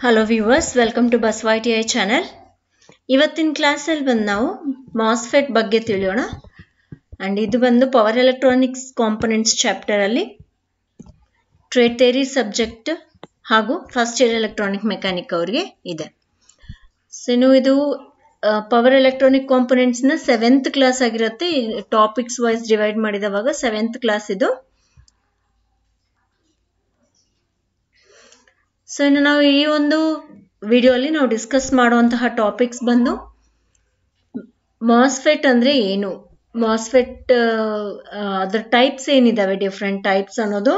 Hello viewers, welcome to Bus YTI channel. ಇವತ್ತಿನ class ಅಲ್ಲಿ ಬಂದು ನಾವು MOSFET ಬಗ್ಗೆ ತಿಳಿಯೋಣ. ಅಂಡ್ ಇದು ಬಂದು ಪವರ್ ಎಲೆಕ್ಟ್ರಾನಿಕ್ಸ್ ಕಾಂಪೋನೆಂಟ್ಸ್ ಚಾಪ್ಟರ್ ಅಲ್ಲಿ ಟ್ರೇಡ್ ಥಿಯರಿ ಸಬ್ಜೆಕ್ಟ್ ಹಾಗೂ ಫಸ್ಟ್ ಇಯರ್ ಎಲೆಕ್ಟ್ರಾನಿಕ್ ಮೆಕ್ಯಾನಿಕ್ ಅವರಿಗೆ ಇದೆ. ಸೊ ಇದು ಪವರ್ ಎಲೆಕ್ಟ್ರಾನಿಕ್ ಕಾಂಪೋನೆಂಟ್ಸ್ ನ 7th ಕ್ಲಾಸ್ ಆಗಿರುತ್ತೆ. ಟಾಪಿಕ್ಸ್ ವೈಸ್ ಡಿವೈಡ್ ಮಾಡಿದವಾಗ 7th ಕ್ಲಾಸ್ ಇದು. ಸೊ ಇನ್ನು ನಾವು ಈ ಒಂದು ವಿಡಿಯೋ ಅಲ್ಲಿ ನಾವು ಡಿಸ್ಕಸ್ ಮಾಡುವಂತಹ ಟಾಪಿಕ್ಸ್ ಬಂದು MOSFET ಅಂದ್ರೆ ಏನು, MOSFET ಅದರ ಟೈಪ್ಸ್ ಏನಿದಾವೆ, ಡಿಫ್ರೆಂಟ್ ಟೈಪ್ಸ್ ಅನ್ನೋದು,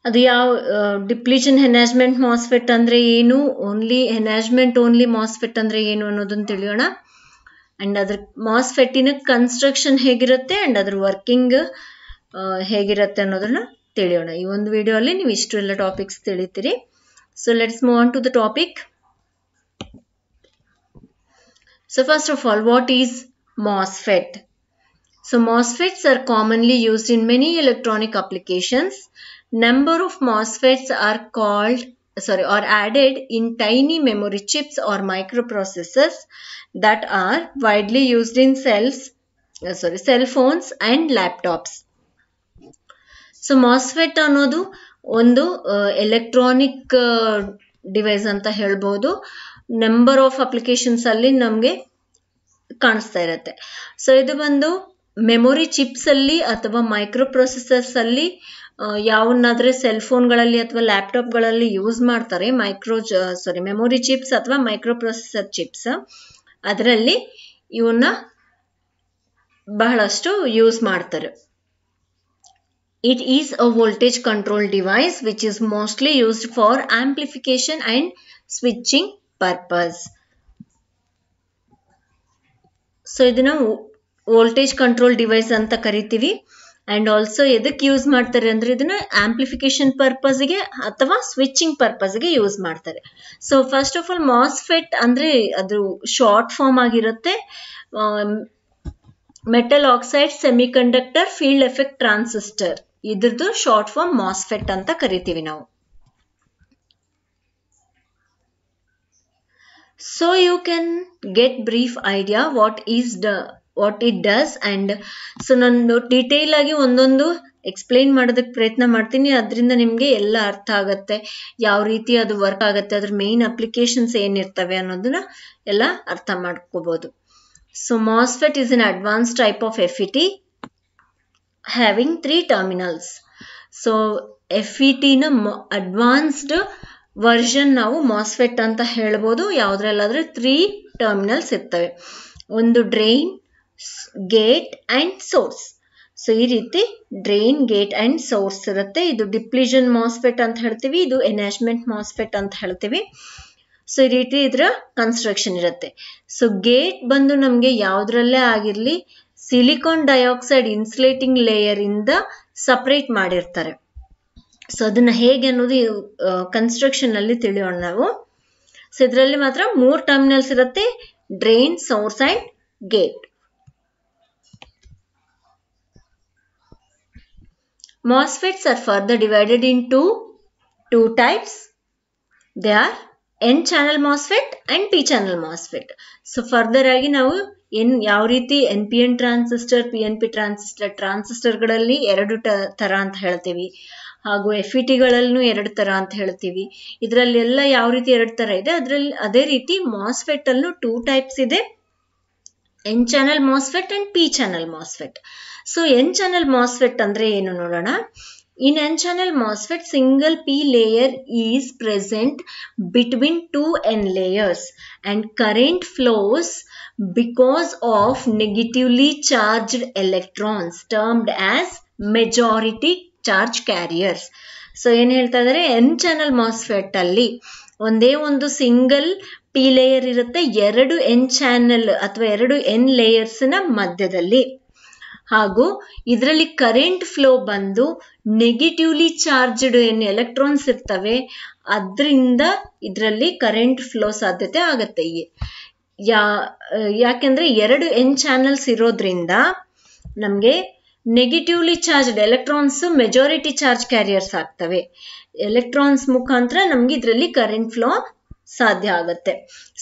ಅದು ಯಾವ ಡಿಪ್ಲೀಷನ್ ಎನ್ಹಾನ್ಸ್ಮೆಂಟ್ MOSFET ಅಂದ್ರೆ ಏನು, ಎನ್ಹಾನ್ಸ್ಮೆಂಟ್ ಓನ್ಲಿ MOSFET ಅಂದ್ರೆ ಏನು ಅನ್ನೋದನ್ನ ತಿಳಿಯೋಣ. ಅಂಡ್ ಅದ್ರ MOSFET ನ ಕನ್ಸ್ಟ್ರಕ್ಷನ್ ಹೇಗಿರುತ್ತೆ ಅಂಡ್ ಅದ್ರ ವರ್ಕಿಂಗ್ ಹೇಗಿರುತ್ತೆ ಅನ್ನೋದನ್ನ ತಿಳಿಯೋಣ. ಈ ಒಂದು ವಿಡಿಯೋ ಅಲ್ಲಿ ನೀವು ಇಷ್ಟೆಲ್ಲ ಟಾಪಿಕ್ಸ್ ತಿಳಿತೀರಿ. So let's move on to the topic. So first of all, what is MOSFET? So MOSFETs are commonly used in many electronic applications. Number of MOSFETs are added in tiny memory chips or microprocessors that are widely used in cell phones and laptops. So MOSFET ಅನ್ನೋದು ಒಂದು electronic device ಅಂತ ಹೇಳ್ಬೋದು. Number of applications ಅಲ್ಲಿ ನಮ್ಗೆ ಕಾಣಿಸ್ತಾ ಇರತ್ತೆ. So ಇದು ಬಂದು ಮೆಮೊರಿ ಚಿಪ್ಸ್ ಅಲ್ಲಿ ಅಥವಾ ಮೈಕ್ರೋ ಪ್ರೊಸೆಸರ್ಸ್ ಅಲ್ಲಿ ಯಾವನ್ನಾದ್ರೆ ಸೆಲ್ ಫೋನ್ಗಳಲ್ಲಿ ಅಥವಾ ಲ್ಯಾಪ್ಟಾಪ್ ಗಳಲ್ಲಿ ಯೂಸ್ ಮಾಡ್ತಾರೆ. ಮೆಮೊರಿ ಚಿಪ್ಸ್ ಅಥವಾ ಮೈಕ್ರೋ ಪ್ರೊಸೆಸರ್ ಚಿಪ್ಸ್, ಅದರಲ್ಲಿ ಇವನ್ನ ಬಹಳಷ್ಟು ಯೂಸ್ ಮಾಡ್ತಾರೆ. It is a voltage control device which is mostly used for amplification and switching purpose. So ಇದನ್ನ ವೋಲ್ಟೇಜ್ ಕಂಟ್ರೋಲ್ ಡಿವೈಸ್ ಅಂತ ಕರಿತೀವಿ. ಅಂಡ್ ಆಲ್ಸೋ ಎದಕ್ಕೆ ಯೂಸ್ ಮಾಡ್ತಾರೆ ಅಂದ್ರೆ ಇದನ್ನ ಆಂಪ್ಲಿಫಿಕೇಶನ್ ಪರ್ಪಸ್ಗೆ ಅಥವಾ ಸ್ವಿಚಿಂಗ್ ಪರ್ಪಸ್ಗೆ ಯೂಸ್ ಮಾಡ್ತಾರೆ. So first of all MOSFET ಅಂದ್ರೆ ಅದು ಶಾರ್ಟ್ ಫಾರ್ಮ್ ಆಗಿರುತ್ತೆ. Metal oxide semiconductor field effect transistor, ಇದ್ರದ್ದು ಶಾರ್ಟ್ ಫಾರ್ಮ್ MOSFET ಅಂತ ಕರಿತೀವಿ ನಾವು. So you can get brief idea what it does. And so ನಾನು ಡೀಟೇಲ್ ಆಗಿ ಒಂದೊಂದು ಎಕ್ಸ್ಪ್ಲೈನ್ ಮಾಡೋದಕ್ಕೆ ಪ್ರಯತ್ನ ಮಾಡ್ತೀನಿ. ಅದರಿಂದ ನಿಮ್ಗೆ ಎಲ್ಲ ಅರ್ಥ ಆಗತ್ತೆ, ಯಾವ ರೀತಿ ಅದು ವರ್ಕ್ ಆಗತ್ತೆ, ಅದ್ರ ಮೇನ್ ಅಪ್ಲಿಕೇಶನ್ಸ್ ಏನಿರ್ತವೆ ಅನ್ನೋದನ್ನ ಎಲ್ಲ ಅರ್ಥ ಮಾಡ್ಕೋಬಹುದು. So MOSFET is an advanced type of FET having 3 terminals. So FET ನ advanced version ನಾವು MOSFET ಅಂತ ಹೇಳ್ಬೋದು. ಯಾವುದ್ರಲ್ಲಾದ್ರೆ 3 terminals ಇರ್ತವೆ. ಒಂದು drain, gate and source. So ಈ ರೀತಿ ಡ್ರೈನ್, ಗೇಟ್ ಅಂಡ್ ಸೋರ್ಸ್ ಇರುತ್ತೆ. ಇದು ಡಿಪ್ಲೀಷನ್ MOSFET ಅಂತ ಹೇಳ್ತೀವಿ, ಇದು ಎನ್ಹಾನ್ಸ್ಮೆಂಟ್ MOSFET ಅಂತ ಹೇಳ್ತೀವಿ. ಸೊ ಈ ರೀತಿ ಇದ್ರ ಕನ್ಸ್ಟ್ರಕ್ಷನ್ ಇರುತ್ತೆ. ಸೊ ಗೇಟ್ ಬಂದು ನಮ್ಗೆ ಯಾವ್ದ್ರಲ್ಲೇ ಆಗಿರ್ಲಿ ಸಿಲಿಕಾನ್ ಡೈಆಕ್ಸೈಡ್ ಇನ್ಸುಲೇಟಿಂಗ್ ಲೇಯರ್ ಇಂದ ಸಪರೇಟ್ ಮಾಡಿರ್ತಾರೆ. ಸೊ ಅದನ್ನ ಹೇಗೆ ಅನ್ನೋದು ಕನ್ಸ್ಟ್ರಕ್ಷನ್ ಅಲ್ಲಿ ತಿಳಿಯೋಣ ನಾವು. ಸೊ ಇದರಲ್ಲಿ ಮಾತ್ರ 3 ಟರ್ಮಿನಲ್ಸ್ ಇರುತ್ತೆ, drain, source and gate. MOSFETs are further divided into 2 types. They are N-channel MOSFET and P-channel MOSFET. So further ಆಗಿ ನಾವು ಯಾವ ರೀತಿ NPN ಟ್ರಾನ್ಸಿಸ್ಟರ್, PNP ಟ್ರಾನ್ಸಿಸ್ಟರ್ಗಳಲ್ಲಿ 2 ತರ ಅಂತ ಹೇಳ್ತೀವಿ, ಹಾಗೂ FET ಗಳಲ್ಲೂ 2 ತರ ಅಂತ ಹೇಳ್ತೀವಿ. ಇದರಲ್ಲೆಲ್ಲ ಯಾವ ರೀತಿ 2 ತರ ಇದೆ, ಅದ್ರಲ್ಲಿ ಅದೇ ರೀತಿ MOSFET ಅಲ್ಲೂ 2 ಟೈಪ್ಸ್ ಇದೆ, N-channel MOSFET and P-channel MOSFET. So N-channel MOSFET ಅಂದ್ರೆ ಏನು ನೋಡೋಣ. In N-channel MOSFET, single P layer is present between 2 N layers and current flows because of negatively charged electrons termed as majority charge carriers. So ಏನು ಹೇಳ್ತಾ ಇದ್ದಾರೆ, N-channel MOSFET ಅಲ್ಲಿ ಒಂದೇ ಒಂದು single P layer ಇರುತ್ತೆ, 2 N ಚಾನೆಲ್ ಅಥವಾ 2 N layers ನ ಮಧ್ಯದಲ್ಲಿ. ಹಾಗೂ ಇದರಲ್ಲಿ ಕರೆಂಟ್ ಫ್ಲೋ ಬಂದು ನೆಗೆಟಿವ್ಲಿ ಚಾರ್ಜ್ಡ್ ಏನು ಎಲೆಕ್ಟ್ರಾನ್ಸ್ ಇರ್ತವೆ ಅದರಿಂದ ಇದರಲ್ಲಿ ಕರೆಂಟ್ ಫ್ಲೋ ಸಾಧ್ಯತೆ ಆಗತ್ತೆ. ಯಾಕೆಂದ್ರೆ 2 N ಚಾನೆಲ್ಸ್ ಇರೋದ್ರಿಂದ ನಮ್ಗೆ negatively charged electrons majority charge carriers ಆಗ್ತವೆ. ಎಲೆಕ್ಟ್ರಾನ್ಸ್ ಮುಖಾಂತರ ನಮ್ಗೆ ಇದರಲ್ಲಿ ಕರೆಂಟ್ ಫ್ಲೋ ಸಾಧ್ಯ ಆಗುತ್ತೆ.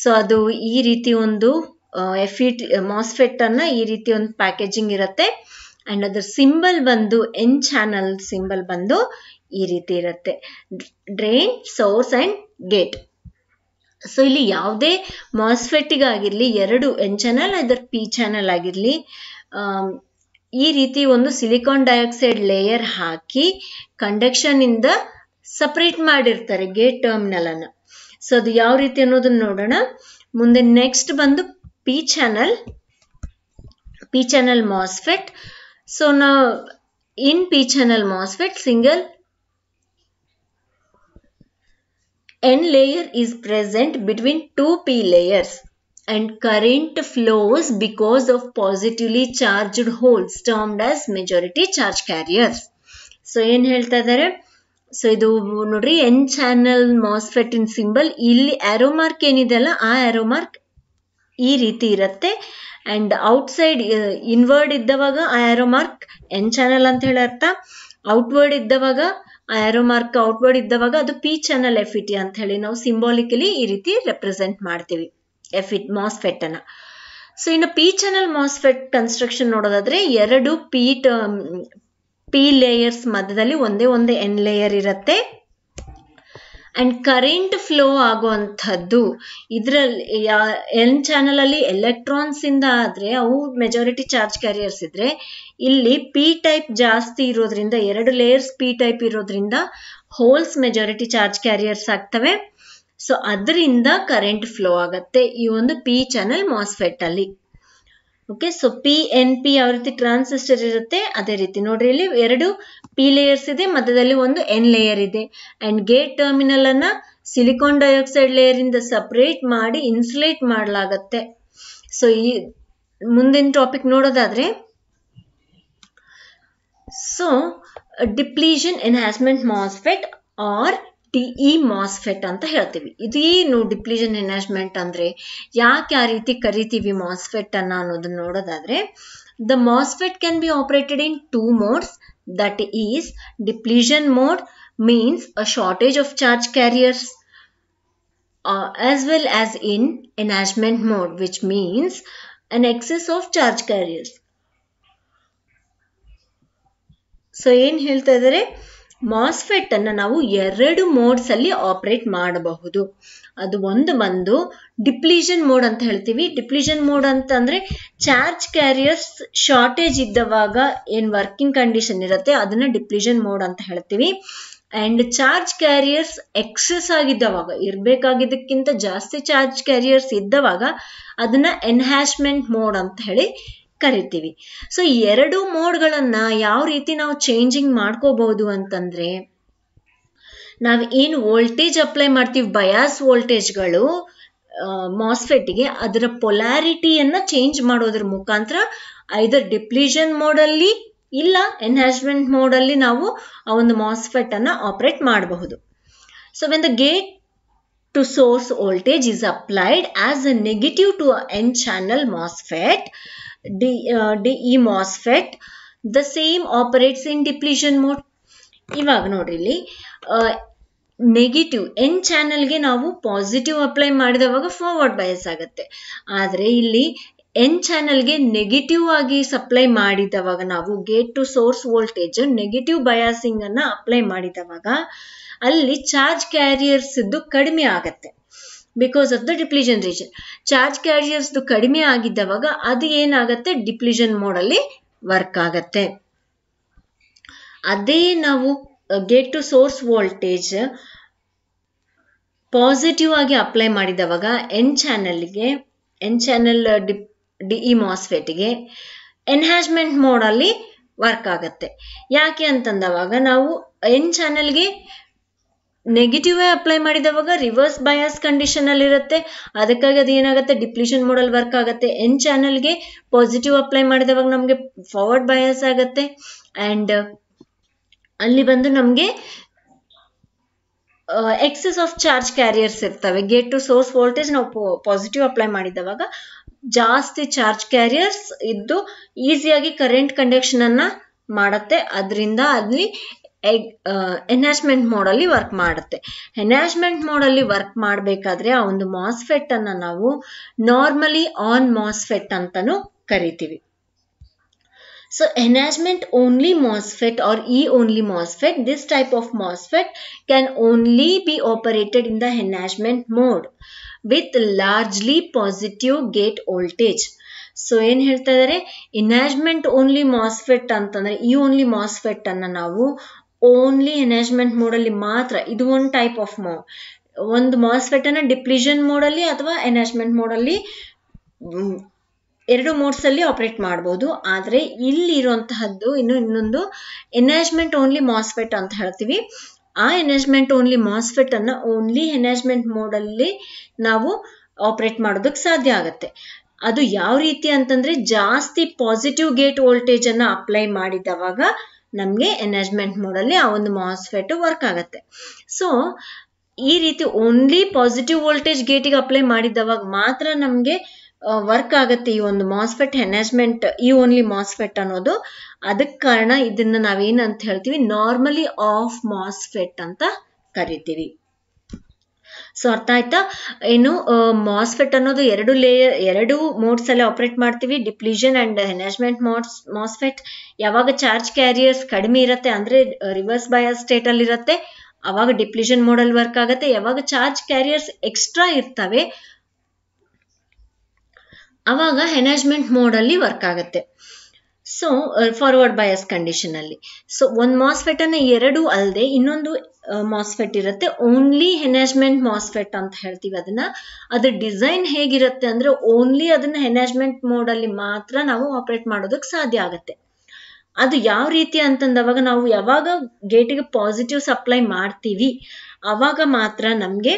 ಸೊ ಅದು ಈ ರೀತಿ ಒಂದು FET ಮಾಸ್ಫೆಟ್ ಅನ್ನ ಈ ರೀತಿ ಒಂದು ಪ್ಯಾಕೇಜಿಂಗ್ ಇರುತ್ತೆ. ಅಂಡ್ ಅದರ ಸಿಂಬಲ್ ಬಂದು N ಚಾನಲ್ ಸಿಂಬಲ್ ಬಂದು ಈ ರೀತಿ ಇರುತ್ತೆ, drain, source and gate. So ಇಲ್ಲಿ ಯಾವುದೇ ಮಾಸ್ಫೆಟ್ಗಾಗಿರ್ಲಿ, ಎರಡು N ಚಾನಲ್ ಅದರ P ಚಾನಲ್ ಆಗಿರ್ಲಿ, ಈ ರೀತಿ ಒಂದು ಸಿಲಿಕಾನ್ ಡೈಆಕ್ಸೈಡ್ ಲೇಯರ್ ಹಾಕಿ ಕಂಡಕ್ಷನ್ ಇಂದ ಸಪರೇಟ್ ಮಾಡಿರ್ತಾರೆ ಗೇಟ್ ಟರ್ಮಿನಲ್ ಅನ್ನ. ಸೊ ಅದು ಯಾವ ರೀತಿ ಅನ್ನೋದನ್ನ ನೋಡೋಣ ಮುಂದೆ. ನೆಕ್ಸ್ಟ್ ಬಂದು P channel MOSFET. So now in P channel MOSFET, single N layer is present between two P layers and current flows because of positively charged holes termed as majority charge carriers. So ಏನು ಹೇಳ್ತಾ ಇದ್ದಾರೆ, so ಇದು ನೋಡ್ರಿ N channel MOSFET ಇನ್ symbol, ಇಲ್ಲಿ arrow mark ಏನಿದೆಯಲ್ಲ ಆ arrow mark ಈ ರೀತಿ ಇರುತ್ತೆ. ಅಂಡ್ ಔಟ್ಸೈಡ್ ಇನ್ವರ್ಡ್ ಇದ್ದವಾಗ ಆ ಆರೋ ಮಾರ್ಕ್ N ಚಾನಲ್ ಅಂತ ಹೇಳಿ ಅರ್ಥ. ಔಟ್ವರ್ಡ್ ಇದ್ದವಾಗ ಆ ಆರೋ ಮಾರ್ಕ್ ಔಟ್ವರ್ಡ್ ಇದ್ದವಾಗ ಅದು P ಚಾನಲ್ FET ಅಂತ ಹೇಳಿ ನಾವು ಸಿಂಬಾಲಿಕಲಿ ಈ ರೀತಿ ರೆಪ್ರೆಸೆಂಟ್ ಮಾಡ್ತೀವಿ ಮಾಸ್ಫೆಟ್ ಅನ್ನ. ಸೊ ಇನ್ನು P ಚಾನಲ್ ಮಾಸ್ಫೆಟ್ ಕನ್ಸ್ಟ್ರಕ್ಷನ್ ನೋಡೋದಾದ್ರೆ ಎರಡು P ಲೇಯರ್ಸ್ ಮಧ್ಯದಲ್ಲಿ ಒಂದೇ N ಲೇಯರ್ ಇರುತ್ತೆ. ಅಂಡ್ ಕರೆಂಟ್ ಫ್ಲೋ ಆಗುವಂಥದ್ದು ಇದರಲ್ಲಿ N ಚಾನಲ್ ಅಲ್ಲಿ ಎಲೆಕ್ಟ್ರಾನ್ಸ್ ಇಂದ ಆದ್ರೆ ಅವು ಮೆಜಾರಿಟಿ ಚಾರ್ಜ್ ಕ್ಯಾರಿಯರ್ಸ್ ಇದ್ರೆ, ಇಲ್ಲಿ P ಟೈಪ್ ಜಾಸ್ತಿ ಇರೋದ್ರಿಂದ, ಎರಡು ಲೇಯರ್ಸ್ P ಟೈಪ್ ಇರೋದ್ರಿಂದ ಹೋಲ್ಸ್ ಮೆಜಾರಿಟಿ ಚಾರ್ಜ್ ಕ್ಯಾರಿಯರ್ಸ್ ಆಗ್ತವೆ. ಸೊ ಅದರಿಂದ ಕರೆಂಟ್ ಫ್ಲೋ ಆಗತ್ತೆ ಈ ಒಂದು P ಚಾನಲ್ ಮಾಸ್ಫೆಟ್ ಅಲ್ಲಿ. ಓಕೆ, ಸೊ PNP ಯಾವ ರೀತಿ ಟ್ರಾನ್ಸಿಸ್ಟರ್ ಇರುತ್ತೆ ಅದೇ ರೀತಿ ನೋಡ್ರಿ, ಇಲ್ಲಿ ಎರಡು P ಲೇಯರ್ಸ್ ಇದೆ, ಮಧ್ಯದಲ್ಲಿ ಒಂದು N ಲೇಯರ್ ಇದೆ. ಅಂಡ್ ಗೇಟ್ ಟರ್ಮಿನಲ್ ಅನ್ನ ಸಿಲಿಕಾನ್ ಡೈಆಕ್ಸೈಡ್ ಲೇಯರ್ ಇಂದ ಸಪರೇಟ್ ಮಾಡಿ ಇನ್ಸುಲೇಟ್ ಮಾಡಲಾಗತ್ತೆ. ಸೊ ಈ ಮುಂದಿನ ಟಾಪಿಕ್ ನೋಡೋದಾದ್ರೆ, so depletion enhancement MOSFET or DE MOSFET ಅಂತ ಹೇಳ್ತೀವಿ. ಇದೇನು ಡಿಪ್ಲೀಷನ್ ಎನ್ಹಾನ್ಸ್ಮೆಂಟ್ ಅಂದ್ರೆ ಯಾಕೆ ಆ ರೀತಿ ಕರಿತೀವಿ ಮಾಸ್ಫೆಟ್ ಅನ್ನ ಅನ್ನೋದನ್ನ ನೋಡೋದಾದ್ರೆ, the MOSFET can be operated in two modes. That is depletion mode means a shortage of charge carriers, as well as in enhancement mode, which means an excess of charge carriers. So ಏನ್ ಹೇಳ್ತಾ ಇದ್ದಾರೆ, MOSFET ಅನ್ನ ನಾವು ಎರಡು modes ಅಲ್ಲಿ operate ಮಾಡಬಹುದು. ಅದು ಒಂದು ಬಂದು ಡಿಪ್ಲೀಷನ್ ಮೋಡ್ ಅಂತ ಹೇಳ್ತೀವಿ. ಡಿಪ್ಲೀಷನ್ ಮೋಡ್ ಅಂತಂದ್ರೆ ಚಾರ್ಜ್ ಕ್ಯಾರಿಯರ್ಸ್ ಶಾರ್ಟೇಜ್ ಇದ್ದವಾಗ ಏನ್ ವರ್ಕಿಂಗ್ ಕಂಡೀಷನ್ ಇರುತ್ತೆ ಅದನ್ನ ಡಿಪ್ಲೀಷನ್ ಮೋಡ್ ಅಂತ ಹೇಳ್ತೀವಿ. ಅಂಡ್ ಚಾರ್ಜ್ ಕ್ಯಾರಿಯರ್ಸ್ ಎಕ್ಸೆಸ್ ಆಗಿದ್ದವಾಗ, ಇರ್ಬೇಕಾಗಿದ್ದಕ್ಕಿಂತ ಜಾಸ್ತಿ ಚಾರ್ಜ್ ಕ್ಯಾರಿಯರ್ಸ್ ಇದ್ದವಾಗ ಅದನ್ನ ಎನ್ಹಾನ್ಸ್ಮೆಂಟ್ ಮೋಡ್ ಅಂತ ಹೇಳಿ ಕರಿತೀವಿ. ಸೊ ಎರಡು ಮೋಡ್ಗಳನ್ನ ಯಾವ ರೀತಿ ನಾವು ಚೇಂಜಿಂಗ್ ಮಾಡ್ಕೋಬಹುದು ಅಂತಂದ್ರೆ, ನಾವ್ ಏನ್ ವೋಲ್ಟೇಜ್ ಅಪ್ಲೈ ಮಾಡ್ತೀವಿ, ಬಯಾಸ್ ವೋಲ್ಟೇಜ್ಗಳು ಮಾಸ್ಫೆಟ್ಗೆ, ಅದರ ಪೊಲಾರಿಟಿಯನ್ನ ಚೇಂಜ್ ಮಾಡೋದ್ರ ಮುಖಾಂತರ ಐದರ್ ಡಿಪ್ಲೀಷನ್ ಮೋಡ್ ಅಲ್ಲಿ ಇಲ್ಲ ಎನ್ಹಾನ್ಸ್ಮೆಂಟ್ ಮೋಡ್ ಅಲ್ಲಿ ನಾವು ಆ ಒಂದು ಮಾಸ್ಫೆಟ್ ಅನ್ನ ಆಪರೇಟ್ ಮಾಡಬಹುದು. So when the gate to source voltage is applied as a negative to a N channel MOSFET, DE MOSFET, the same operates in depletion mode. ಇವಾಗ ನೋಡ್ರಿ ಇಲ್ಲಿ ನೆಗೆಟಿವ್ ಎನ್ ಚಾನಲ್ಗೆ ನಾವು ಪಾಸಿಟಿವ್ ಅಪ್ಲೈ ಮಾಡಿದವಾಗ ಫಾರ್ವರ್ಡ್ ಬಯಾಸ್ ಆಗುತ್ತೆ. ಆದ್ರೆ ಇಲ್ಲಿ N ಚಾನಲ್ಗೆ negative ಆಗಿ ಸಪ್ಲೈ ಮಾಡಿದವಾಗ, ನಾವು gate to source voltage negative biasing ಅನ್ನ ಅಪ್ಲೈ ಮಾಡಿದವಾಗ ಅಲ್ಲಿ ಚಾರ್ಜ್ ಕ್ಯಾರಿಯರ್ಸ್ ಕಡಿಮೆ ಆಗತ್ತೆ. Because of the depletion region charge carriers ಕಡಿಮೆ ಆಗಿದ್ದವಾಗ ಅದು ಏನಾಗತ್ತೆ, ಡಿಪ್ಲೀಷನ್ ಮೋಡ್ ಅಲ್ಲಿ ವರ್ಕ್ ಆಗತ್ತೆ. ಅದೇ ನಾವು gate to source voltage positive ಆಗಿ ಅಪ್ಲೈ ಮಾಡಿದವಾಗ ಎನ್ ಚಾನಲ್ ಡಿಇ ಮಾಸ್ಫೆಟ್ಗೆ ಎನ್ಹಾನ್ಸ್ಮೆಂಟ್ ಮೋಡ್ ಅಲ್ಲಿ ವರ್ಕ್ ಆಗತ್ತೆ. ಯಾಕೆ ಅಂತಂದವಾಗ ನಾವು ಎನ್ ಚಾನಲ್ಗೆ ನೆಗೆಟಿವ್ ಅಪ್ಲೈ ಮಾಡಿದವಾಗ ರಿವರ್ಸ್ ಬಯಾಸ್ ಕಂಡೀಷನ್ ಅಲ್ಲಿ ಇರುತ್ತೆ, ಅದಕ್ಕಾಗಿ ಅದು ಏನಾಗುತ್ತೆ, ಡಿಪ್ಲೀಷನ್ ಮೋಡ್ ಅಲ್ಲಿ ವರ್ಕ್ ಆಗುತ್ತೆ. ಎನ್ ಚಾನಲ್ಗೆ ಪಾಸಿಟಿವ್ ಅಪ್ಲೈ ಮಾಡಿದವಾಗ ನಮ್ಗೆ ಫಾರ್ವರ್ಡ್ ಬಯಾಸ್ ಆಗುತ್ತೆ. ಅಂಡ್ ಅಲ್ಲಿ ಬಂದು ನಮ್ಗೆ ಎಕ್ಸೆಸ್ ಆಫ್ ಚಾರ್ಜ್ ಕ್ಯಾರಿಯರ್ಸ್ ಇರ್ತವೆ. ಗೇಟ್ ಟು ಸೋರ್ಸ್ ವೋಲ್ಟೇಜ್ ನಾವು ಪಾಸಿಟಿವ್ ಅಪ್ಲೈ ಮಾಡಿದವಾಗ ಜಾಸ್ತಿ ಚಾರ್ಜ್ ಕ್ಯಾರಿಯರ್ಸ್ ಇದ್ದು ಈಸಿಯಾಗಿ ಕರೆಂಟ್ ಕಂಡಕ್ಷನ್ ಅನ್ನ ಮಾಡತ್ತೆ. ಅದರಿಂದ ಅಲ್ಲಿ ಎನ್ಹಾನ್ಸ್ಮೆಂಟ್ ಮೋಡ್ ಅಲ್ಲಿ ವರ್ಕ್ ಮಾಡುತ್ತೆ. ಎನ್ಹಾನ್ಸ್ಮೆಂಟ್ ಮೋಡ್ ಅಲ್ಲಿ ವರ್ಕ್ ಮಾಡಬೇಕಾದ್ರೆ ಆ ಒಂದು ಮಾಸ್ಫೆಟ್ ಅನ್ನ ನಾವು ನಾರ್ಮಲಿ ಆನ್ ಮಾಸ್ಫೆಟ್ ಅಂತಾನು ಕರಿತೀವಿ. So enhancement only MOSFET or E-only MOSFET, this type of MOSFET can only be operated in the enhancement mode with largely positive gate voltage. So ಏನು ಹೇಳ್ತಾ ಇದ್ದಾರೆ, enhancement only MOSFET ಅಂತಂದ್ರೆ E-only MOSFET ಅನ್ನ ನಾವು only enhancement mode ಅಲ್ಲಿ ಮಾತ್ರ, ಇದು ಒಂದು ಟೈಪ್ ಆಫ್ ಒಂದು ಮಾಸ್ಫೆಟ್ ಅನ್ನ ಡಿಪ್ಲಿಷನ್ ಮೋಡ್ ಅಲ್ಲಿ ಅಥವಾ ಎನ್ಹಾನ್ಸ್ಮೆಂಟ್ ಮೋಡ್ ಅಲ್ಲಿ ಎರಡು ಮೋಡ್ಸ್ ಅಲ್ಲಿ ಆಪರೇಟ್ ಮಾಡಬಹುದು. ಆದ್ರೆ ಇಲ್ಲಿ ಇರುವಂತಹದ್ದು ಇನ್ನೊಂದು ಎನ್ಹಾನ್ಸ್ಮೆಂಟ್ ಓನ್ಲಿ ಮಾಸ್ಫೆಟ್ ಅಂತ ಹೇಳ್ತೀವಿ. ಆ ಎನ್ಹಾನ್ಸ್ಮೆಂಟ್ ಓನ್ಲಿ ಮಾಸ್ಫೆಟ್ ಅನ್ನ ಓನ್ಲಿ ಎನ್ಹಾನ್ಸ್ಮೆಂಟ್ ಮೋಡ್ ಅಲ್ಲಿ ನಾವು ಆಪರೇಟ್ ಮಾಡೋದಕ್ಕೆ ಸಾಧ್ಯ ಆಗುತ್ತೆ. ಅದು ಯಾವ ರೀತಿ ಅಂತಂದ್ರೆ ಜಾಸ್ತಿ ಪಾಸಿಟಿವ್ ಗೇಟ್ ವೋಲ್ಟೇಜ್ ಅನ್ನ ಅಪ್ಲೈ ಮಾಡಿದವಾಗ ನಮ್ಗೆ ಎನ್ಹಾನ್ಸ್ಮೆಂಟ್ ಮೋಡ್ ಅಲ್ಲಿ ಆ ಒಂದು ಮಾಸ್ಫೆಟ್ ವರ್ಕ್ ಆಗುತ್ತೆ. ಸೊ ಈ ರೀತಿ ಓನ್ಲಿ ಪಾಸಿಟಿವ್ ವೋಲ್ಟೇಜ್ ಗೇಟಿಗೆ ಅಪ್ಲೈ ಮಾಡಿದವಾಗ ಮಾತ್ರ ನಮ್ಗೆ ವರ್ಕ್ ಆಗುತ್ತೆ ಈ ಒಂದು ಮಾಸ್ಫೆಟ್ ಎನ್ಹಾನ್ಸ್ಮೆಂಟ್ ಈ ಓನ್ಲಿ ಮಾಸ್ಫೆಟ್ ಅನ್ನೋದು. ಅದಕ್ಕೆ ಕಾರಣ ಇದನ್ನ ನಾವೇನಂತ ಹೇಳ್ತೀವಿ, ನಾರ್ಮಲಿ ಆಫ್ ಮಾಸ್ಫೆಟ್ ಅಂತ ಕರಿತೀವಿ. ಸೊ ಅರ್ಥ ಆಯ್ತಾ? ಏನು ಮಾಸ್ಫೆಟ್ ಅನ್ನೋದು ಎರಡು ಮೋಡ್ಸ್ ಅಲ್ಲಿ ಆಪರೇಟ್ ಮಾಡ್ತೀವಿ, ಡಿಪ್ಲಿಷನ್ ಅಂಡ್ ಎನ್ಹಾನ್ಸ್ಮೆಂಟ್ ಮಾಸ್ಫೆಟ್. ಯಾವಾಗ ಚಾರ್ಜ್ ಕ್ಯಾರಿಯರ್ಸ್ ಕಡಿಮೆ ಇರುತ್ತೆ ಅಂದ್ರೆ ರಿವರ್ಸ್ ಬಯಾಸ್ ಸ್ಟೇಟ್ ಅಲ್ಲಿ ಇರುತ್ತೆ ಅವಾಗ ಡಿಪ್ಲಿಷನ್ ಮೋಡ್ ಅಲ್ಲಿ ವರ್ಕ್ ಆಗುತ್ತೆ. ಯಾವಾಗ ಚಾರ್ಜ್ ಕ್ಯಾರಿಯರ್ಸ್ ಎಕ್ಸ್ಟ್ರಾ ಇರ್ತವೆ ಅವಾಗ ಎನ್ಹಾನ್ಸ್ಮೆಂಟ್ ಮೋಡ್ ಅಲ್ಲಿ ವರ್ಕ್ ಆಗುತ್ತೆ. ಸೊ ಫಾರ್ವರ್ಡ್ ಬಯಾಸ್ ಕಂಡೀಷನ್ ಅಲ್ಲಿ. ಸೊ ಒಂದು ಮಾಸ್ಫೆಟ್ ಅನ್ನ ಎರಡು ಅಲ್ಲದೆ ಇನ್ನೊಂದು ಮಾಸ್ಫೆಟ್ ಇರುತ್ತೆ, ಓನ್ಲಿ ಎನ್ಹಾನ್ಸ್ಮೆಂಟ್ ಮಾಸ್ಫೆಟ್ ಅಂತ ಹೇಳ್ತೀವಿ ಅದನ್ನ. ಅದ್ರ ಡಿಸೈನ್ ಹೇಗಿರುತ್ತೆ ಅಂದ್ರೆ ಓನ್ಲಿ ಅದನ್ನ ಎನ್ಹಾನ್ಸ್ಮೆಂಟ್ ಮೋಡ್ ಅಲ್ಲಿ ಮಾತ್ರ ನಾವು ಆಪರೇಟ್ ಮಾಡೋದಕ್ಕೆ ಸಾಧ್ಯ ಆಗುತ್ತೆ. ಅದು ಯಾವ ರೀತಿ ಅಂತಂದವಾಗ ನಾವು ಯಾವಾಗ ಗೇಟಿಗೆ ಪಾಸಿಟಿವ್ ಸಪ್ಲೈ ಮಾಡ್ತೀವಿ ಅವಾಗ ಮಾತ್ರ ನಮ್ಗೆ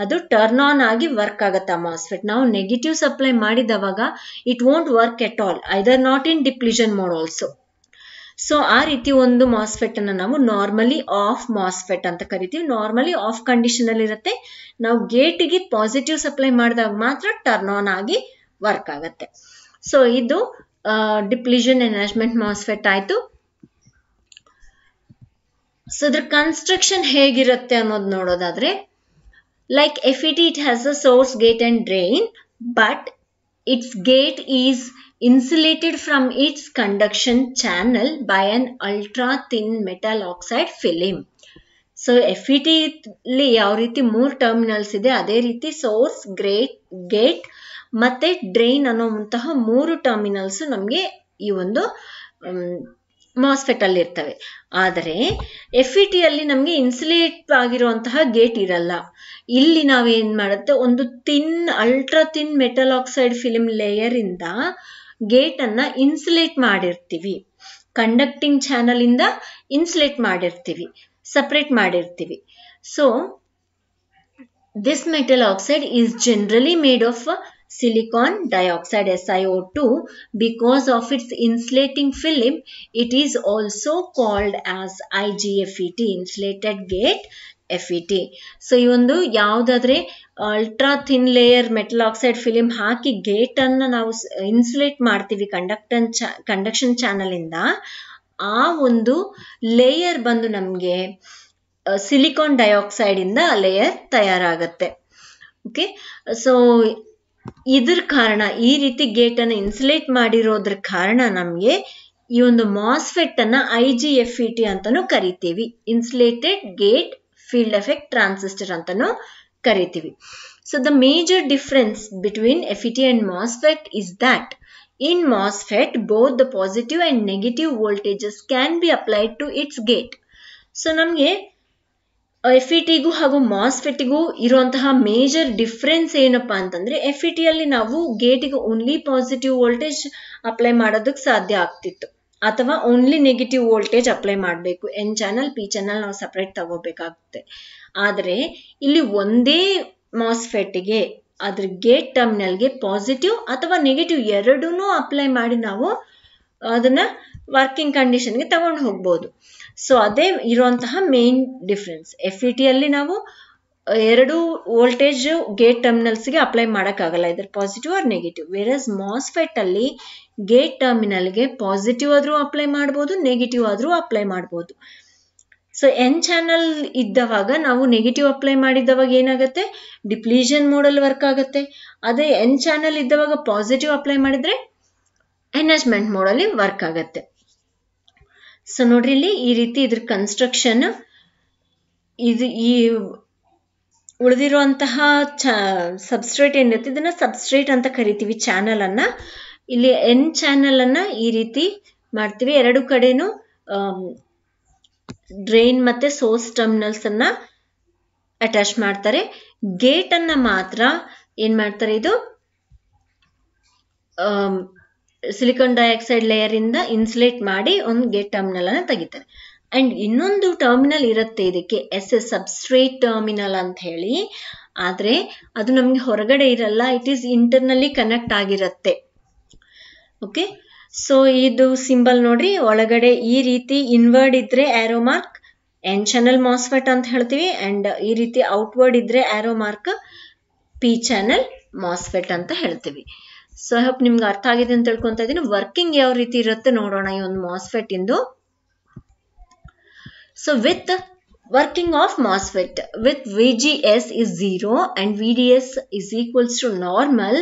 ಅದು ಟರ್ನ್ ಆನ್ ಆಗಿ ವರ್ಕ್ ಆಗುತ್ತೆ ಆ ಮಾಸ್ಫೆಟ್. ನಾವು ನೆಗೆಟಿವ್ ಸಪ್ಲೈ ಮಾಡಿದವಾಗ it won't work at all, either not in depletion mode also. So ಆ ರೀತಿ ಒಂದು ಮಾಸ್ಫೆಟ್ ಅನ್ನ ನಾವು ನಾರ್ಮಲಿ ಆಫ್ ಮಾಸ್ಫೆಟ್ ಅಂತ ಕರಿತೀವಿ. ನಾರ್ಮಲಿ ಆಫ್ ಕಂಡೀಷನ್ ಅಲ್ಲಿ ಇರುತ್ತೆ, ನಾವು ಗೇಟಿಗೆ ಪಾಸಿಟಿವ್ ಸಪ್ಲೈ ಮಾಡಿದಾಗ ಮಾತ್ರ ಟರ್ನ್ ಆನ್ ಆಗಿ ವರ್ಕ್ ಆಗುತ್ತೆ. ಸೊ ಇದು ಡಿಪ್ಲಿಷನ್ ಎನ್ಹಾನ್ಸ್ಮೆಂಟ್ ಮಾಸ್ಫೆಟ್ ಆಯ್ತು. ಸೊ ಇದ್ರ ಕನ್ಸ್ಟ್ರಕ್ಷನ್ ಹೇಗಿರುತ್ತೆ ಅನ್ನೋದು ನೋಡೋದಾದ್ರೆ, like FET, it has a source, gate and drain, but its gate is insulated from its conduction channel by an ultra thin metal oxide film. So FET li ಯಾವ ರೀತಿ 3 terminals ಇದೆ ಅದೇ ರೀತಿ source, gate ಮತ್ತೆ drain ಅನ್ನುವಂತಹ 3 terminals ನಮಗೆ ಈ ಒಂದು ಮಾಸ್ಫೆಟ್ ಅಲ್ಲಿ ಇರ್ತವೆ. ಆದರೆ FET ಅಲ್ಲಿ ನಮಗೆ ಇನ್ಸುಲೇಟ್ ಆಗಿರುವಂತಹ ಗೇಟ್ ಇರಲ್ಲ. ಇಲ್ಲಿ ನಾವೇನ್ ಮಾಡುತ್ತೆ, ಒಂದು ultra thin metal oxide film layer ಇಂದ ಗೇಟ್ ಅನ್ನ ಇನ್ಸುಲೇಟ್ ಮಾಡಿರ್ತೀವಿ, ಕಂಡಕ್ಟಿಂಗ್ ಚಾನಲ್ ಇಂದ ಇನ್ಸುಲೇಟ್ ಮಾಡಿರ್ತೀವಿ, ಸಪರೇಟ್ ಮಾಡಿರ್ತೀವಿ. So this metal oxide is generally made of silicon dioxide SiO2. Because of its insulating film, it is also called as IGFET, insulated gate FET. So ಈ ಒಂದು ಯಾವುದಾದ್ರೆ ultra thin layer metal oxide film ಹಾಕಿ gate ಅನ್ನ ನಾವು insulate ಮಾಡ್ತೀವಿ conduction channel ಇಂದ, ಆ ಒಂದು ಲೇಯರ್ ಬಂದು ನಮ್ಗೆ ಸಿಲಿಕಾನ್ ಡೈಆಕ್ಸೈಡ್ ಇಂದ ಲೇಯರ್ ತಯಾರಾಗತ್ತೆ. ಓಕೆ, ಸೊ ಇದ್ರ ಕಾರಣ ಈ ರೀತಿ ಗೇಟ್ ಅನ್ನ ಇನ್ಸುಲೇಟ್ ಮಾಡಿರೋದ್ರ ಕಾರಣ ನಮ್ಗೆ ಈ ಒಂದು ಮಾಸ್ಫೆಟ್ ಅನ್ನ IGFET ಅಂತಾನು ಕರಿತೀವಿ, insulated gate field effect transistor ಅಂತಾನು ಕರಿತೀವಿ. So the major difference between FET and MOSFET is that in MOSFET both the positive and negative voltages can be applied to its gate. So ನಮ್ಗೆ FETಗೂ ಹಾಗೂ ಮಾಸ್ಫೆಟ್ಗೂ ಇರುವಂತಹ major difference ಏನಪ್ಪಾ ಅಂತಂದ್ರೆ, FET ಅಲ್ಲಿ ನಾವು ಗೇಟಿಗೆ only positive voltage apply ಮಾಡೋದಕ್ಕೆ ಸಾಧ್ಯ ಆಗ್ತಿತ್ತು, ಅಥವಾ ಓನ್ಲಿ ನೆಗೆಟಿವ್ ವೋಲ್ಟೇಜ್ ಅಪ್ಲೈ ಮಾಡಬೇಕು. ಎನ್ ಚಾನಲ್ ಪಿ ಚಾನಲ್ ನಾವು ಸಪರೇಟ್ ತಗೋಬೇಕಾಗುತ್ತೆ. ಆದರೆ ಇಲ್ಲಿ ಒಂದೇ ಮಾಸ್ಫೆಟ್ಗೆ ಅದ್ರ ಗೇಟ್ ಟರ್ಮಿನಲ್ಗೆ ಪಾಸಿಟಿವ್ ಅಥವಾ ನೆಗೆಟಿವ್ ಎರಡನ್ನೂ ಅಪ್ಲೈ ಮಾಡಿ ನಾವು ಅದನ್ನ ವರ್ಕಿಂಗ್ ಕಂಡೀಷನ್ಗೆ ತಗೊಂಡು ಹೋಗ್ಬೋದು. ಸೊ ಅದೇ ಇರುವಂತಹ ಮೇನ್ ಡಿಫ್ರೆನ್ಸ್. FET ಅಲ್ಲಿ ನಾವು ಎರಡು ವೋಲ್ಟೇಜ್ ಗೇಟ್ ಟರ್ಮಿನಲ್ಸ್ಗೆ ಅಪ್ಲೈ ಮಾಡೋಕ್ಕಾಗಲ್ಲ, ಇದ್ರ ಪಾಸಿಟಿವ್ ಆರ್ ನೆಗೆಟಿವ್. ವೇರಸ್ ಮಾಸ್ಫೆಟ್ ಅಲ್ಲಿ ಗೇಟ್ ಟರ್ಮಿನಲ್ಗೆ ಪಾಸಿಟಿವ್ ಆದ್ರೂ ಅಪ್ಲೈ ಮಾಡ್ಬೋದು, ನೆಗೆಟಿವ್ ಆದ್ರೂ ಅಪ್ಲೈ ಮಾಡ್ಬೋದು. ಸೊ ಎನ್ ಚಾನಲ್ ಇದ್ದವಾಗ ನಾವು ನೆಗೆಟಿವ್ ಅಪ್ಲೈ ಮಾಡಿದವಾಗ ಏನಾಗುತ್ತೆ, ಡಿಪ್ಲೀಷನ್ ಮೋಡಲ್ಲಿ ವರ್ಕ್ ಆಗುತ್ತೆ. ಅದೇ ಎನ್ ಚಾನಲ್ ಇದ್ದವಾಗ ಪಾಸಿಟಿವ್ ಅಪ್ಲೈ ಮಾಡಿದ್ರೆ ಎನ್ಹಾನ್ಸ್ಮೆಂಟ್ ಮೋಡಲ್ಲಿ ವರ್ಕ್ ಆಗುತ್ತೆ. ಸೊ ನೋಡ್ರಿ ಇಲ್ಲಿ ಈ ರೀತಿ ಇದ್ರ ಕನ್ಸ್ಟ್ರಕ್ಷನ್. ಇದು ಈ ಉಳಿದಿರುವಂತಹ ಸಬ್ಸ್ಟ್ರೇಟ್ ಏನಿರುತ್ತೆ ಇದನ್ನ ಸಬ್ಸ್ಟ್ರೇಟ್ ಅಂತ ಕರಿತೀವಿ ಚಾನಲ್ ಅನ್ನ. ಇಲ್ಲಿ ಎನ್ ಚಾನಲ್ ಅನ್ನ ಈ ರೀತಿ ಮಾಡ್ತೀವಿ. ಎರಡು ಕಡೆನೂ ಡ್ರೈನ್ ಮತ್ತೆ ಸೋರ್ಸ್ ಟರ್ಮಿನಲ್ಸ್ ಅನ್ನ ಅಟ್ಯಾಚ್ ಮಾಡ್ತಾರೆ. ಗೇಟ್ ಅನ್ನ ಮಾತ್ರ ಏನ್ ಮಾಡ್ತಾರೆ, ಇದು ಸಿಲಿಕಾನ್ ಡೈಆಕ್ಸೈಡ್ ಲೇಯರ್ ಇಂದ ಇನ್ಸುಲೇಟ್ ಮಾಡಿ ಒಂದು ಗೇಟ್ ಟರ್ಮಿನಲ್ ಅನ್ನ ತೆಗಿತಾರೆ. ಅಂಡ್ ಇನ್ನೊಂದು ಟರ್ಮಿನಲ್ ಇರುತ್ತೆ ಇದಕ್ಕೆ, ಎಸ್ ಸಬ್ಸ್ಟ್ರೇಟ್ ಟರ್ಮಿನಲ್ ಅಂತ ಹೇಳಿ. ಆದ್ರೆ ಅದು ನಮ್ಗೆ ಹೊರಗಡೆ ಇರಲ್ಲ, ಇಟ್ ಈಸ್ ಇಂಟರ್ನಲ್ಲಿ ಕನೆಕ್ಟ್ ಆಗಿರುತ್ತೆ. ಓಕೆ, ಸೊ ಇದು ಸಿಂಬಲ್ ನೋಡ್ರಿ, ಒಳಗಡೆ ಈ ರೀತಿ ಇನ್ವರ್ಡ್ ಇದ್ರೆ arrow mark N channel MOSFET ಅಂತ ಹೇಳ್ತೀವಿ. ಅಂಡ್ ಈ ರೀತಿ ಔಟ್ವರ್ಡ್ ಇದ್ರೆ arrow mark P channel MOSFET ಅಂತ ಹೇಳ್ತೀವಿ. ಸೊ ಐ ಹೋಪ್ ನಿಮ್ಗೆ ಅರ್ಥ ಆಗಿದೆ ಅಂತ ತಿಳ್ಕೊಂತ ಇದೀನಿ. ವರ್ಕಿಂಗ್ ಯಾವ ರೀತಿ ಇರುತ್ತೆ ನೋಡೋಣ ಈ ಒಂದು ಮಾಸ್ಫೆಟ್ ಇಂದು. So with working of MOSFET with VGS is 0 and VDS is equals to normal,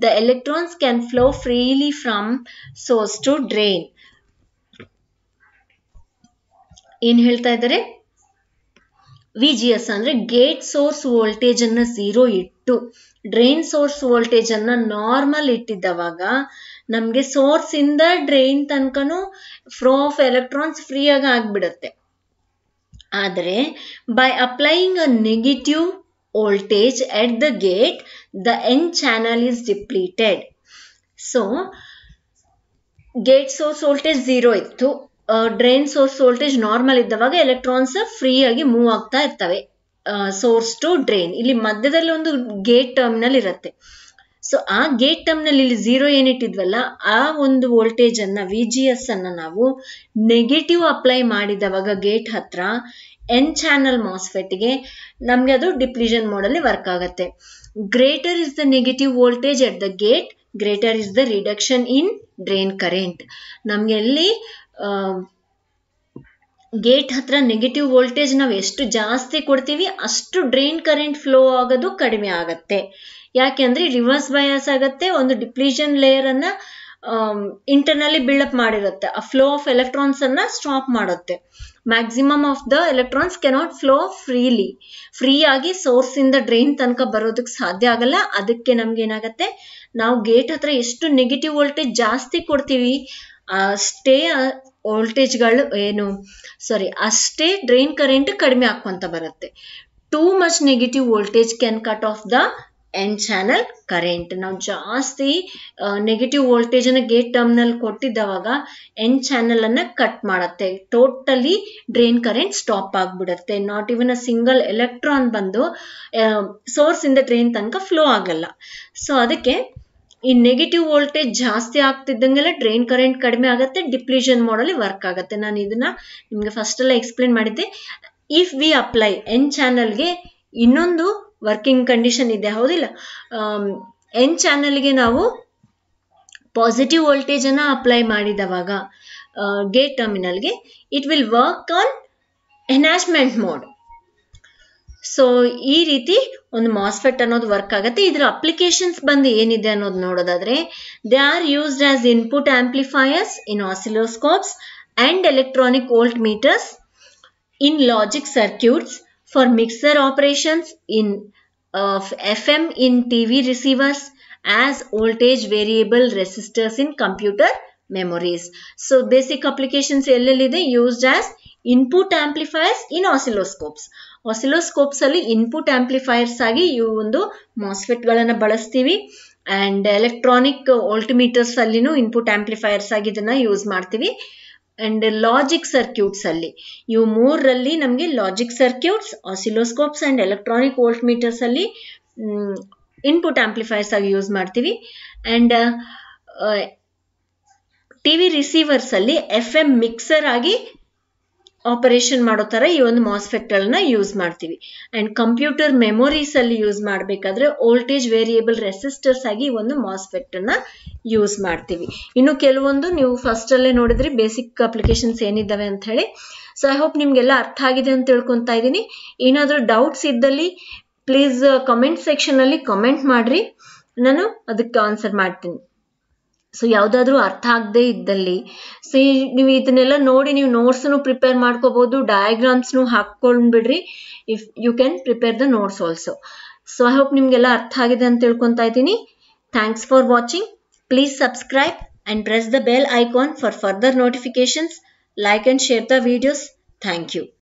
the electrons can flow freely from source to drain. ಏನು ಹೇಳ್ತಾ ಇದ್ದಾರೆ, VGS ಅಂದ್ರೆ ಗೇಟ್ ಸೋರ್ಸ್ ವೋಲ್ಟೇಜ್ ಅನ್ನ 0 ಇಟ್ಟು ಡ್ರೈನ್ ಸೋರ್ಸ್ ವೋಲ್ಟೇಜ್ ಅನ್ನ normal ಇಟ್ಟಿದ್ದವಾಗ ನಮ್ಗೆ source ಇಂದ drain ತನಕನೂ ಫ್ಲೋ ಆಫ್ ಎಲೆಕ್ಟ್ರಾನ್ಸ್ ಫ್ರೀ ಆಗಿ ಆಗ್ಬಿಡುತ್ತೆ. ಆದರೆ by applying a negative voltage at the gate, the N channel is depleted. So gate source voltage 0 ಇತ್ತು, ಡ್ರೈನ್ ಸೋರ್ಸ್ ವೋಲ್ಟೇಜ್ ನಾರ್ಮಲ್ ಇದ್ದವಾಗ electrons free ಆಗಿ ಮೂವ್ ಆಗ್ತಾ ಇರ್ತವೆ ಸೋರ್ಸ್ ಟು ಡ್ರೈನ್. ಇಲ್ಲಿ ಮಧ್ಯದಲ್ಲಿ ಒಂದು ಗೇಟ್ ಟರ್ಮಿನಲ್ ಇರುತ್ತೆ. ಸೊ ಆ ಗೇಟ್ ಟರ್ಮಿನಲ್ ಇಲ್ಲಿ 0 ಏನಿಟ್ಟಿದ್ವಲ್ಲ ಆ ಒಂದು ವೋಲ್ಟೇಜ್ ಅನ್ನ VGS ಅನ್ನ ನಾವು ನೆಗೆಟಿವ್ ಅಪ್ಲೈ ಮಾಡಿದವಾಗ ಗೇಟ್ ಹತ್ರ ಎನ್ ಚಾನಲ್ ಮಾಸ್ಫೆಟ್ಗೆ ನಮ್ಗೆ ಅದು ಡಿಪ್ಲೀಷನ್ ಮೋಡಲ್ಲಿ ವರ್ಕ್ ಆಗುತ್ತೆ. Greater is the negative voltage at the gate, greater is the reduction in drain current. ನಮ್ಗೆ ಎಲ್ಲಿ ಗೇಟ್ ಹತ್ರ ನೆಗೆಟಿವ್ ವೋಲ್ಟೇಜ್ ನಾವು ಎಷ್ಟು ಜಾಸ್ತಿ ಕೊಡ್ತೀವಿ ಅಷ್ಟು ಡ್ರೈನ್ ಕರೆಂಟ್ ಫ್ಲೋ ಆಗೋದು ಕಡಿಮೆ ಆಗತ್ತೆ. ಯಾಕೆಂದ್ರೆ ರಿವರ್ಸ್ ಬಯಾಸ್ ಆಗತ್ತೆ, ಒಂದು ಡಿಪ್ಲೀಷನ್ ಲೇಯರ್ ಅನ್ನ ಇಂಟರ್ನಲ್ಲಿ ಬಿಲ್ಡಪ್ ಮಾಡಿರುತ್ತೆ, ಆ ಫ್ಲೋ ಆಫ್ ಎಲೆಕ್ಟ್ರಾನ್ಸ್ ಅನ್ನ ಸ್ಟಾಪ್ ಮಾಡುತ್ತೆ. Maximum of the electrons cannot flow free ಆಗಿ ಸೋರ್ಸ್ ಇಂದ ಡ್ರೈನ್ ತನಕ ಬರೋದಕ್ಕೆ ಸಾಧ್ಯ ಆಗಲ್ಲ. ಅದಕ್ಕೆ ನಮ್ಗೆ ಏನಾಗತ್ತೆ, ನಾವು ಗೇಟ್ ಹತ್ರ ಎಷ್ಟು ನೆಗೆಟಿವ್ ವೋಲ್ಟೇಜ್ ಜಾಸ್ತಿ ಕೊಡ್ತೀವಿ ಅಷ್ಟೇ ವೋಲ್ಟೇಜ್ಗಳು ಅಷ್ಟೇ ಡ್ರೈನ್ ಕರೆಂಟ್ ಕಡಿಮೆ ಹಾಕೊಂತ ಬರುತ್ತೆ. Too much negative voltage can cut off the N channel current. ನಾವು ಜಾಸ್ತಿ ನೆಗೆಟಿವ್ ವೋಲ್ಟೇಜ್ ಅನ್ನ ಗೇಟ್ ಟರ್ಮಿನಲ್ ಕೊಟ್ಟಿದ್ದವಾಗ ಎನ್ ಚಾನಲ್ ಅನ್ನ ಕಟ್ ಮಾಡುತ್ತೆ, ಟೋಟಲಿ ಡ್ರೈನ್ ಕರೆಂಟ್ ಸ್ಟಾಪ್ ಆಗ್ಬಿಡುತ್ತೆ. Not even a single electron ಬಂದು ಸೋರ್ಸ್ ಇಂದ ಡ್ರೈನ್ ತನಕ ಫ್ಲೋ ಆಗಲ್ಲ. ಸೊ ಅದಕ್ಕೆ ಈ ನೆಗೆಟಿವ್ ವೋಲ್ಟೇಜ್ ಜಾಸ್ತಿ ಆಗ್ತಿದ್ದಂಗೆಲ್ಲ ಡ್ರೈನ್ ಕರೆಂಟ್ ಕಡಿಮೆ ಆಗುತ್ತೆ, ಡಿಪ್ಲೀಷನ್ ಮೋಡಲ್ಲಿ ವರ್ಕ್ ಆಗುತ್ತೆ. ನಾನು ಇದನ್ನ ನಿಮ್ಗೆ ಫಸ್ಟ್ ಎಲ್ಲ ಎಕ್ಸ್ಪ್ಲೇನ್ ಮಾಡಿದ್ದೆ. ಇಫ್ ವಿ ಅಪ್ಲೈ ಎನ್ ಚಾನಲ್ಗೆ ಇನ್ನೊಂದು ವರ್ಕಿಂಗ್ ಕಂಡೀಷನ್ ಇದೆ, ಹೌದಿಲ್ಲ? ಎನ್ ಚಾನಲ್ಗೆ ನಾವು ಪಾಸಿಟಿವ್ ವೋಲ್ಟೇಜ್ ಅನ್ನ ಅಪ್ಲೈ ಮಾಡಿದವಾಗ ಗೇಟ್ ಟರ್ಮಿನಲ್ಗೆ it will work on enhancement mode. So ಈ ರೀತಿ ಒಂದು ಮಾಸ್ಫೆಟ್ ಅನ್ನೋದು ವರ್ಕ್ ಆಗುತ್ತೆ. ಇದರ ಅಪ್ಲಿಕೇಶನ್ಸ್ ಬಂದು ಏನಿದೆ ಅನ್ನೋದು ನೋಡೋದಾದ್ರೆ, they are used as input amplifiers in oscilloscopes and electronic voltmeters, in logic circuits, for mixer operations, in FM in TV receivers, as voltage variable resistors in computer memories. So basic applications ellelide used as input amplifiers in oscilloscopes. Oscilloscopes ಅಲ್ಲಿ input amplifiers ಆಗಿ ಇವು ಒಂದು MOSFET ಗಳನ್ನ ಬಳಸ್ತೀವಿ. and electronic voltmeters ಅಲ್ಲಿನೂ input amplifiers ಆಗಿ ಇದನ್ನ use ಮಾಡ್ತೀವಿ. ಅಂಡ್ ಲಾಜಿಕ್ ಸರ್ಕ್ಯೂಟ್ಸ್ ಅಲ್ಲಿ ಇವು ಮೂರರಲ್ಲಿ ನಮಗೆ logic circuits, oscilloscopes and electronic voltmeters ಅಲ್ಲಿ ಇನ್ಪುಟ್ ಆಂಪ್ಲಿಫೈರ್ಸ್ ಆಗಿ ಯೂಸ್ ಮಾಡ್ತೀವಿ. ಅಂಡ್ ಟಿವಿ ರಿಸೀವರ್ಸ್ ಅಲ್ಲಿ FM ಮಿಕ್ಸರ್ ಆಗಿ ಆಪರೇಷನ್ ಮಾಡೋ ತರ ಈ ಒಂದು ಮಾಸ್ಫೆಟ್ ಗಳನ್ನ ಯೂಸ್ ಮಾಡ್ತೀವಿ. ಅಂಡ್ ಕಂಪ್ಯೂಟರ್ ಮೆಮೊರೀಸ್ ಅಲ್ಲಿ ಯೂಸ್ ಮಾಡಬೇಕಾದ್ರೆ ವೋಲ್ಟೇಜ್ ವೇರಿಯೇಬಲ್ ರೆಸಿಸ್ಟರ್ಸ್ ಆಗಿ ಒಂದು ಮಾಸ್ಫೆಟ್ ಅನ್ನ ಯೂಸ್ ಮಾಡ್ತೀವಿ. ಇನ್ನು ಕೆಲವೊಂದು ನೀವು ಫಸ್ಟ್ ಅಲ್ಲೇ ನೋಡಿದ್ರಿ ಬೇಸಿಕ್ ಅಪ್ಲಿಕೇಶನ್ಸ್ ಏನಿದ್ದಾವೆ ಅಂತ ಹೇಳಿ. ಸೊ ಐ ಹೋಪ್ ನಿಮ್ಗೆಲ್ಲ ಅರ್ಥ ಆಗಿದೆ ಅಂತ ತಿಳ್ಕೊಂತಾ ಇದ್ದೀನಿ. ಏನಾದ್ರೂ ಡೌಟ್ಸ್ ಇದ್ದಲ್ಲಿ ಪ್ಲೀಸ್ ಕಮೆಂಟ್ ಸೆಕ್ಷನ್ ಅಲ್ಲಿ ಕಮೆಂಟ್ ಮಾಡ್ರಿ, ನಾನು ಅದಕ್ಕೆ ಆನ್ಸರ್ ಮಾಡ್ತೀನಿ. ಸೊ ಯಾವ್ದಾದ್ರು ಅರ್ಥ ಆಗದೆ ಇದ್ದಲ್ಲಿ ನೀವು ಇದನ್ನೆಲ್ಲ ನೋಡಿ ನೀವು ನೋಟ್ಸ್ ಪ್ರಿಪೇರ್ ಮಾಡ್ಕೋಬಹುದು, ಡಯಾಗ್ರಾಮ್ಸ್ ಹಾಕೊಂಡ್ಬಿಡ್ರಿ. If you can prepare the notes also. So I hope ನಿಮ್ಗೆಲ್ಲ ಅರ್ಥ ಆಗಿದೆ ಅಂತ ತಿಳ್ಕೊಂತಾ ಇದ್ದೀನಿ. Thanks for watching. Please subscribe and press the bell icon for further notifications. Like and share the videos. Thank you.